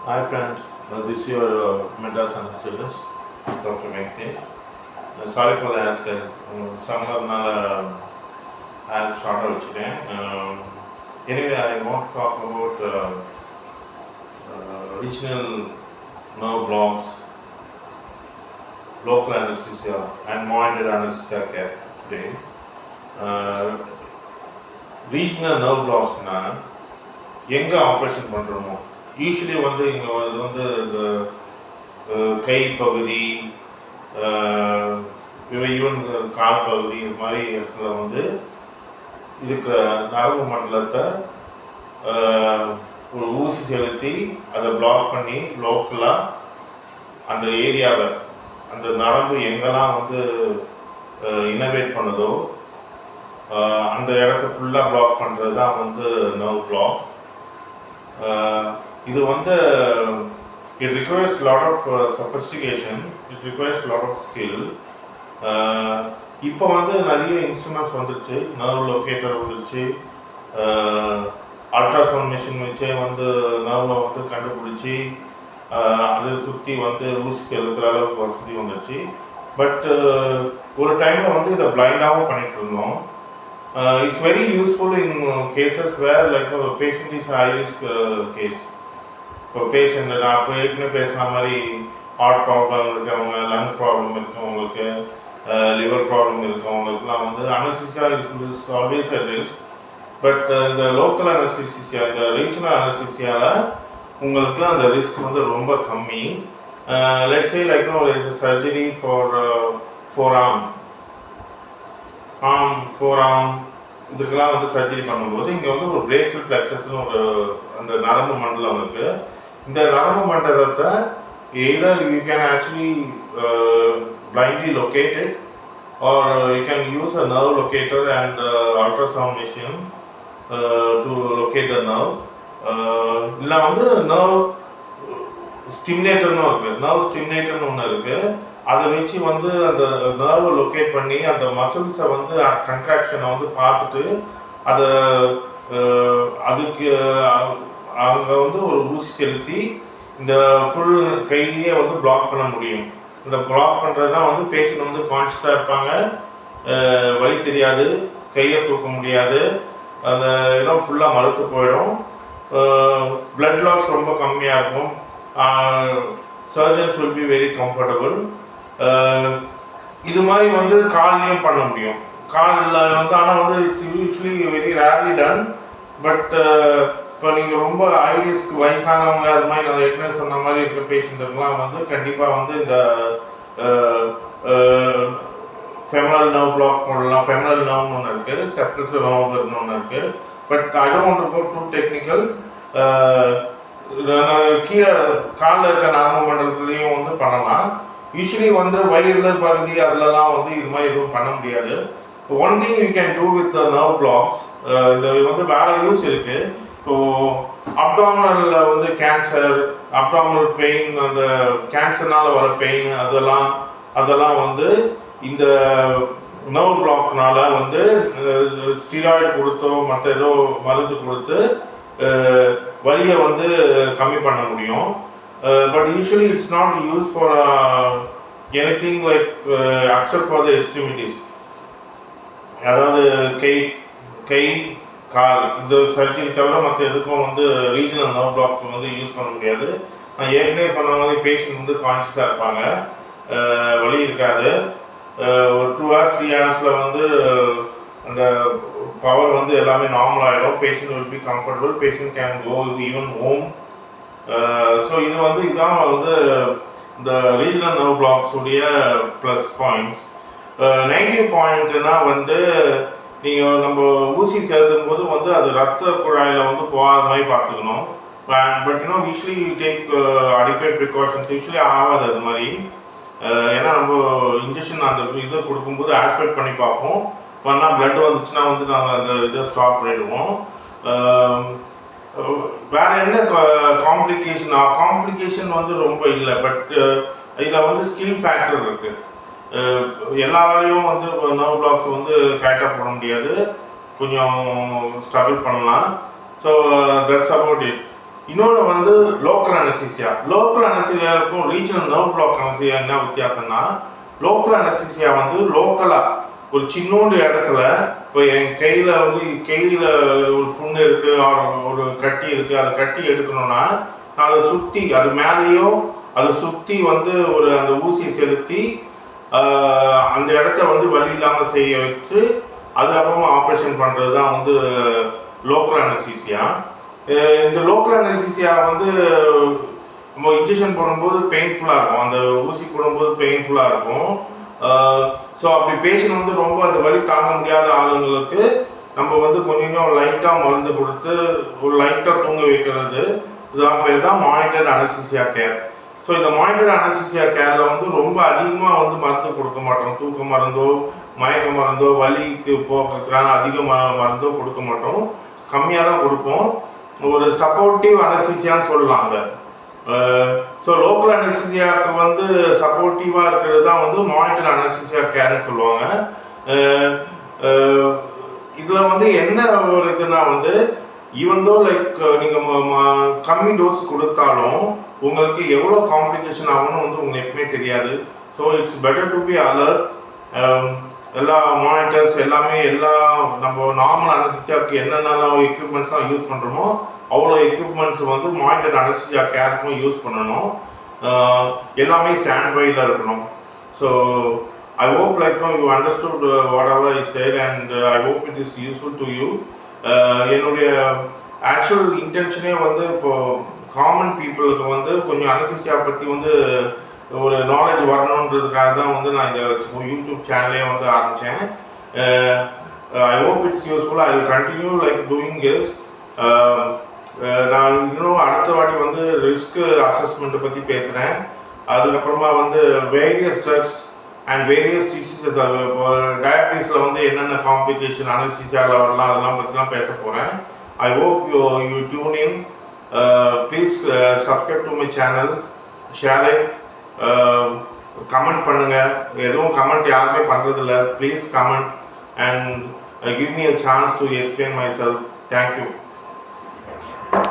Hi friends, this is your Madras anesthetist, Dr. Venkatesh. Sorry for the hairstyle. Summerனால hair short வச்சுட்டேன். Anyway, I want to talk about regional nerve blocks, local anesthesia and monitored anesthesia care today. Regional nerve blocks-னா எங்கே operation பண்ணுறோமோ usually வந்து இங்கே வந்து இந்த கை பகுதி even கால் பகுதி இது மாதிரி இடத்துல வந்து இருக்கிற நரம்பு மண்டலத்தை ஒரு ஊசி செலுத்தி அதை பிளாக் பண்ணி லோக்கலாக அந்த ஏரியாவை அந்த நரம்பு எங்கெல்லாம் வந்து இன்னோவேட் பண்ணுதோ அந்த இடத்த ஃபுல்லாக பிளாக் பண்ணுறது தான் வந்து நர்வ் பிளாக். இது வந்து it requires lot of sophistication, it requires lot of skill. இப்போ வந்து நிறைய இன்ஸ்ட்ருமெண்ட்ஸ் வந்துருச்சு, நர்வ் லொக்கேட்டர் வந்துருச்சு, அல்ட்ராசவுண்ட் மிஷின் வச்சே வந்து நர்வை வந்து கண்டுபிடிச்சி அதை சுற்றி வந்து ஊசி செலுத்துகிற அளவுக்கு வசதி வந்துருச்சு. பட் ஒரு டைமில் வந்து இதை பிளைண்டாகவும் பண்ணிட்டு இருந்தோம். It's very useful in cases where like the patient is high risk case. இப்போ பேஷண்ட் நான் இப்போ ஏற்கனவே பேசுன மாதிரி ஹார்ட் ப்ராப்ளம் இருக்கிறவங்க, லங் ப்ராப்ளம் இருக்கவங்களுக்கு, லிவர் ப்ராப்ளம் இருக்கவங்களுக்குலாம் வந்து anaesthesia is always a risk. But இந்த லோக்கல் அனஸ்தீசியா, இந்த ரீஜனல் அனஸ்தீசியாவில் உங்களுக்கு அந்த ரிஸ்க் வந்து ரொம்ப கம்மி. Let's say like no is surgery for forearm இதுக்கெல்லாம் வந்து சர்ஜரி பண்ணும்போது இங்கே வந்து ஒரு பிரேக்கிள் பிளெக்ஸஸ்னு ஒரு அந்த நரம்பு மண்டலம் இருக்குது. இந்த நரம்பு மண்டலத்தை either you can actually blindly locate it or you can use a nerve locator and ultrasound machine to locate the nerve. இல்லை வந்து nerve stimulatorன்னு இருக்குது, nerve stimulatorன்னு ஒன்று இருக்குது. அதை வச்சு வந்து அந்த நர்வை லொக்கேட் பண்ணி அந்த மசில்ஸை வந்து கன்ட்ராக்ஷனை வந்து பார்த்துட்டு அதை அதுக்கு அவங்க வந்து ஒரு ஊசி செலுத்தி இந்த ஃபுல் கையிலேயே வந்து பிளாக் பண்ண முடியும். இந்த பிளாக் பண்ணுறது தான் வந்து பேஷண்ட் வந்து கான்ஷியஸாக இருப்பாங்க, வலி தெரியாது, கையை தூக்க முடியாது, அந்த இடம் ஃபுல்லாக மறுத்து போயிடும், பிளட் லாஸ் ரொம்ப கம்மியாக இருக்கும், surgeons will be very comfortable. இது மாதிரி வந்து கால்லையும் பண்ண முடியும். காலில் வந்து ஆனால் வந்து it's usually very rarely done. But இப்போ நீங்கள் ரொம்ப ஹை ரிஸ்க் வயசானவங்க அது மாதிரி நான் ஏற்கனவே சொன்ன மாதிரி இருக்க பேஷண்ட்டுக்கெலாம் வந்து கண்டிப்பாக வந்து இந்த ஃபெமரல் நர்வ் பிளாக் போடலாம். ஃபெமரல் நர்வ்னு ஒன்று இருக்குது, செப்டல் நர்வ்னு ஒன்று இருக்குது. But I don't want to go too technical. கீழே காலில் இருக்க நரம்பு மண்டலத்துலேயும் வந்து பண்ணலாம். யூஸ்வலி வந்து வயிறு பகுதி அதிலலாம் வந்து இது மாதிரி எதுவும் பண்ண முடியாது. One thing you can do with nerve blocks, இது வந்து வேற யூஸ் இருக்கு. ஸோ அப்டாமினலில் வந்து கேன்சர், அப்டாமினல் பெயின், அந்த கேன்சர்னால வர பெயின் அதெல்லாம் வந்து இந்த நர்வ் பிளாக்னால வந்து ஸ்டீராய்டு கொடுத்தோ மற்ற ஏதோ மருந்து கொடுத்து வலியை வந்து கம்மி பண்ண முடியும். But usually it's not used for anything like except for the extremities. அதாவது கை கால் இந்த சர்ஜரி தவிர மற்ற எதுக்கும் வந்து ரீஜனல் நர்வ் பிளாக்ஸ் வந்து யூஸ் பண்ண முடியாது. நான் ஏற்கனவே சொன்ன மாதிரி பேஷண்ட் வந்து கான்ஷியஸாக இருப்பாங்க, வலி இருக்காது. ஒரு 2 hours 3 hours வந்து அந்த பவர் வந்து எல்லாமே நார்மல் ஆகிடும். Patient will be comfortable, patient can go even home. So இது வந்து இதுதான் வந்து இந்த ரீஜனல் நர்வ் பிளாக்ஸ் உடைய ப்ளஸ் பாயிண்ட்ஸ். நெகட்டிவ் பாயிண்ட்னா வந்து நீங்கள் நம்ம ஊசி செலுத்தும் போது வந்து அது ரத்த குழாயில் வந்து போகாத மாதிரி பார்த்துக்கணும். பட் இன்னும் usually take adequate precautions. Usually ஆகாது அது மாதிரி, ஏன்னா நம்ம இன்ஜெக்ஷன் அந்த இதை கொடுக்கும்போது ஆஸ்பெக்ட் பண்ணி பார்ப்போம். பண்ணால் பிளட் வந்துச்சுன்னா வந்து நாங்கள் அந்த இதை ஸ்டாப் பண்ணிடுவோம். வேற என்ன காம்ப்ளிகேஷன் வந்து ரொம்ப இல்லை. பட் இதில் வந்து ஸ்கில் ஃபேக்டர் இருக்குது. எல்லாராலையும் வந்து நர்வ் பிளாக்ஸ் வந்து கரெக்டாக போட முடியாது, கொஞ்சம் ஸ்ட்ரகிள் பண்ணலாம். So that's about it. இன்னொன்று வந்து லோக்கல் அனஸ்தீசியா. லோக்கல் அனஸ்தீசியாவுக்கும் ரீஜனல் நர்வ் பிளாக் அனஸ்தீசியா என்ன வித்தியாசம்னா, லோக்கல் அனஸ்தீசியா வந்து லோக்கலாக ஒரு சின்னோண்டு இடத்துல, இப்போ என் கையில் ஒரு புண்ணு இருக்குது, ஒரு கட்டி இருக்குது, அதை கட்டி எடுக்கணும்னா அதை சுற்றி அது மேலேயோ அதை சுற்றி வந்து அந்த ஊசியை செலுத்தி அந்த இடத்த வந்து வலி இல்லாமல் செய்ய வச்சு அதுக்கப்புறமா ஆப்ரேஷன் பண்ணுறது தான் வந்து லோக்கல் அனஸ்தீசியா. இந்த லோக்கல் அனஸ்தீசியா வந்து நம்ம இன்ஜெக்ஷன் போடும்போது பெயின்ஃபுல்லாக இருக்கும், அந்த ஊசி போடும்போது பெயின்ஃபுல்லாக இருக்கும். ஸோ அப்படி பேஷண்ட் வந்து ரொம்ப அந்த வலி தாங்க முடியாத ஆளுங்களுக்கு நம்ம வந்து கொஞ்சம் லைட்டாக மருந்து கொடுத்து ஒரு லைட்டாக தூங்க வைக்கிறது, இதுதான் பேர் தான் மானிட்டர்ட் அனஸ்தீசியா கேர். ஸோ இந்த மானிட்டர்ட் அனஸ்தீசியா கேரில் வந்து ரொம்ப அதிகமாக வந்து மருந்து கொடுக்க மாட்டோம். தூக்க மருந்தோ மயக்க மருந்தோ வலிக்கு போகிறதுக்கான அதிக மருந்தோ கொடுக்க மாட்டோம், கம்மியாக தான் கொடுப்போம். ஒரு சப்போர்ட்டிவ் அனஸ்தீசியான்னு சொல்லலாம் அதை. ஸோ லோக்கல் அனஸ்தீசியாவுக்கு வந்து சப்போர்ட்டிவாக இருக்கிறது தான் வந்து மானிட்டர்ட் அனஸ்தீசியா கேர்னு சொல்லுவாங்க. இதில் வந்து என்ன ஒரு இதுனா வந்து ஈவன்தோ லைக் நீங்கள் கம்மி டோஸ் கொடுத்தாலும் உங்களுக்கு எவ்வளோ காம்ப்ளிகேஷன் ஆகும்னு வந்து உங்களுக்கு எப்பவுமே தெரியாது. So it's better to be alert. எல்லா மானிட்டர்ஸ் எல்லாமே நம்ம நார்மல் அனஸ்தீசியாவுக்கு என்னென்னலாம் எக்யூப்மெண்ட்ஸ்லாம் யூஸ் பண்ணுறோமோ அவ்வளோ எக்யூப்மெண்ட்ஸ் வந்து மானிட்டர்ட் அனஸ்தீசியா கேருக்கும் யூஸ் பண்ணணும். எல்லாமே ஸ்டாண்ட் பையில் இருக்கணும். So I hope you understood whatever I said, and I hope it is useful to you. என்னுடைய ஆக்சுவல் இன்டென்ஷனே வந்து இப்போ காமன் பீப்புளுக்கு வந்து கொஞ்சம் அனஸ்தீசியா பற்றி வந்து ஒரு நாலேஜ் வரணுன்றதுக்காக தான் வந்து நான் இந்த யூடியூப் சேனலே வந்து ஆரம்பித்தேன். I hope it's useful. I will continue doing this. நான் இன்னும் அடுத்த வாட்டி வந்து ரிஸ்க் அசஸ்மெண்ட்டை பற்றி பேசுகிறேன். அதுக்கப்புறமா வந்து various drugs and various diseases, டயபிட்டிஸில் வந்து என்னென்ன காம்ப்ளிகேஷன் அனஸ்தீசியாவில் வரலாம் அதெல்லாம் பற்றிலாம் பேச போகிறேன். I hope you tune in. Please subscribe to my channel, share it, comment பண்ணுங்கள். எதுவும் கமெண்ட் யாருமே பண்ணுறதில்ல. Please comment and give me a chance to explain myself. Thank you.